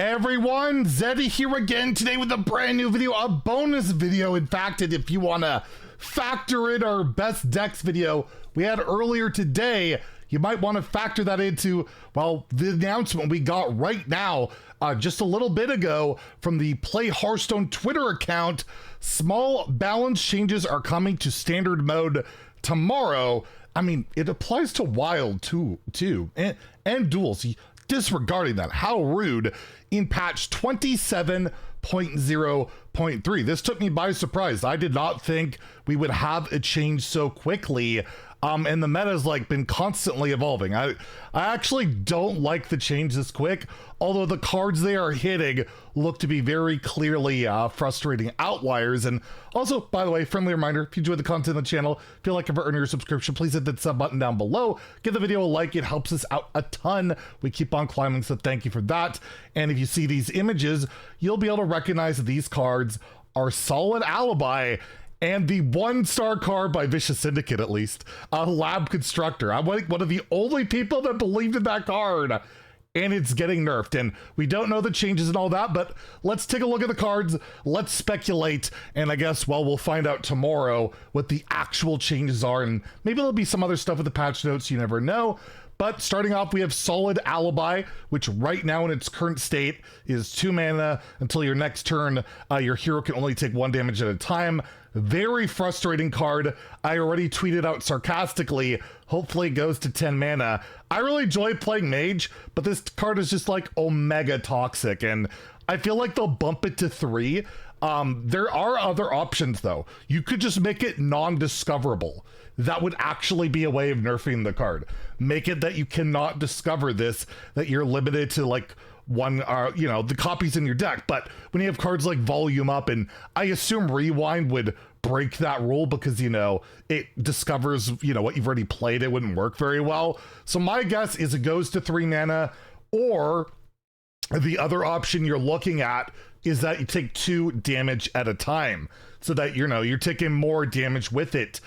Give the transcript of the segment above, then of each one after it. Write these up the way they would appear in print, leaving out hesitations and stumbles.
Everyone, Zeddy here again today with a brand new video, a bonus video. In fact, if you want to factor in our best decks video we had earlier today, you might want to factor that into, well, the announcement we got right now, just a little bit ago from the Play Hearthstone Twitter account. Small balance changes are coming to standard mode tomorrow. I mean, it applies to wild too, and duels. Disregarding that, how rude. In patch 27.0.3. This took me by surprise. I did not think we would have a change so quickly. And the meta's like been constantly evolving. I actually don't like the change this quick, although the cards they are hitting look to be very clearly frustrating outliers. And also, by the way, friendly reminder, if you enjoy the content on the channel, feel like if you're earning your subscription, please hit that sub button down below. Give the video a like, it helps us out a ton. We keep on climbing, so thank you for that. And if you see these images, you'll be able to recognize that these cards are solid Alibi, and the 1-star card by Vicious Syndicate, at least, a Lab Constructor. I'm like one of the only people that believed in that card, and it's getting nerfed. And we don't know the changes and all that, but let's take a look at the cards, let's speculate, and I guess, well, we'll find out tomorrow what the actual changes are, and maybe there'll be some other stuff with the patch notes, you never know. But starting off, we have solid Alibi, which right now in its current state is 2 mana until your next turn. Your hero can only take 1 damage at a time. Very frustrating card. I already tweeted out sarcastically, hopefully it goes to 10 mana. I really enjoy playing Mage, but this card is just like omega toxic, and I feel like they'll bump it to 3. There are other options though. You could just make it non-discoverable. That would actually be a way of nerfing the card. Make it that you cannot discover this, that you're limited to like one, the copies in your deck. But when you have cards like Volume Up, and I assume Rewind would break that rule because, it discovers, what you've already played, it wouldn't work very well. So my guess is it goes to 3 mana, or the other option you're looking at is that you take 2 damage at a time, so that, you're taking more damage with it.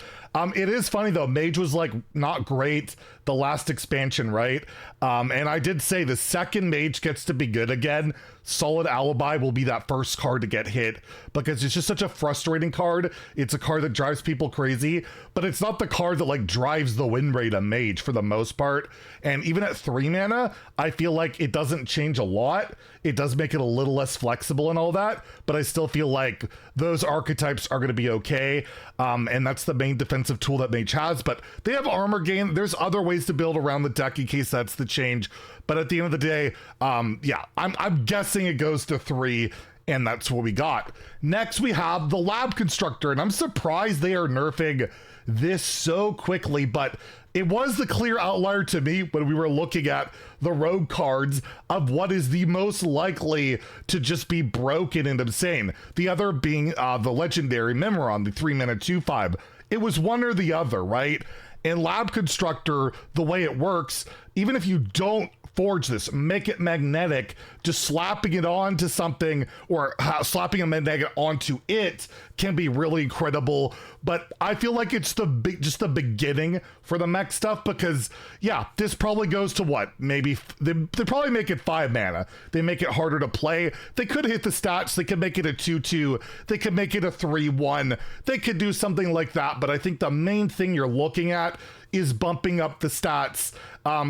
It is funny though, Mage was like not great the last expansion, right? And I did say the second Mage gets to be good again, solid Alibi will be that first card to get hit, because it's just such a frustrating card. It's a card that drives people crazy, but it's not the card that like drives the win rate of Mage for the most part. And even at 3 mana, I feel like it doesn't change a lot. It does make it a little less flexible and all that, but I still feel like those archetypes are going to be okay. And that's the main defensive tool that Mage has, but they have armor gain. There's other ways to build around the deck in case that's the change. But at the end of the day, yeah, I'm guessing it goes to 3, and that's what we got. Next, we have the Lab Constructor, and I'm surprised they are nerfing this so quickly, but it was the clear outlier to me when we were looking at the rogue cards of what is the most likely to just be broken and insane. The other being the legendary Memoron, the 3-mana 2/5. It was one or the other, right? And Lab Constructor, the way it works, even if you don't forge this, make it magnetic, just slapping it onto something, or slapping a magnet onto it, can be really incredible. But I feel like it's just the beginning for the mech stuff, because yeah, this probably goes to what, maybe they probably make it 5 mana. They make it harder to play. They could hit the stats. They could make it a 2/2. They could make it a 3/1. They could do something like that. But I think the main thing you're looking at is bumping up the stats,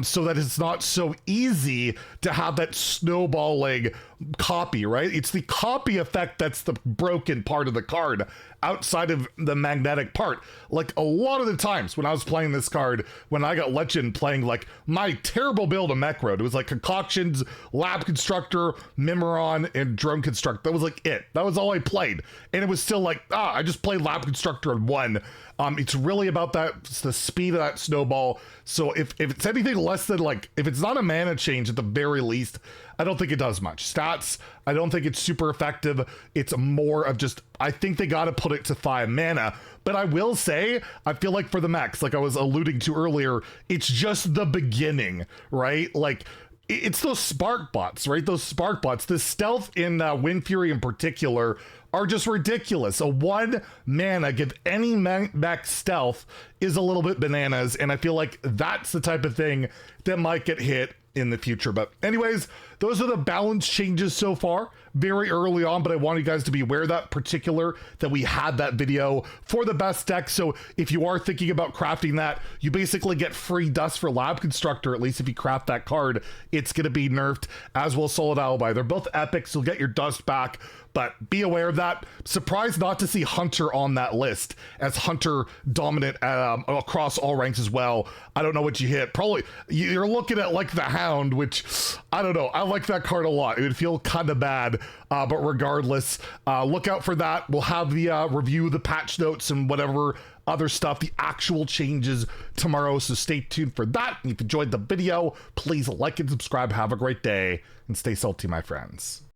so that it's not so easy to have that snowballing copy, right? It's the copy effect that's the broken part of the card, outside of the magnetic part. Like a lot of the times when I was playing this card, when I got Legend playing like my terrible build of Mech Road, it was like Concoctions, Lab Constructor, Memoron, and Drone Constructor. That was like it. That was all I played. And it was still like, I just played Lab Constructor and won. It's really about the speed of that snowball. So if it's anything less than like, if it's not a mana change at the very least, I don't think it does much. Stats, I don't think it's super effective. It's more of just, I think they got to put it to 5 mana. But I will say, I feel like for the mechs, like I was alluding to earlier, it's just the beginning, right? Like, it's those spark bots, right? Those spark bots, the stealth in Wind Fury in particular are just ridiculous. A 1 mana give any mech stealth is a little bit bananas, and I feel like that's the type of thing that might get hit in the future. But anyways, those are the balance changes so far, very early on, but I want you guys to be aware of that we had that video for the best deck. So if you are thinking about crafting that, you basically get free dust for Lab Constructor, at least if you craft that card. It's going to be nerfed, as will Solid Alibi. They're both epic, so you'll get your dust back, but be aware of that. Surprised not to see Hunter on that list, as Hunter dominant across all ranks as well. I don't know what you hit. Probably you're looking at like the Hound, which I don't know. I like that card a lot. It would feel kind of bad, but regardless, look out for that. We'll have the review, the patch notes, and whatever other stuff, the actual changes tomorrow. So stay tuned for that. And if you enjoyed the video, please like and subscribe. Have a great day and stay salty, my friends.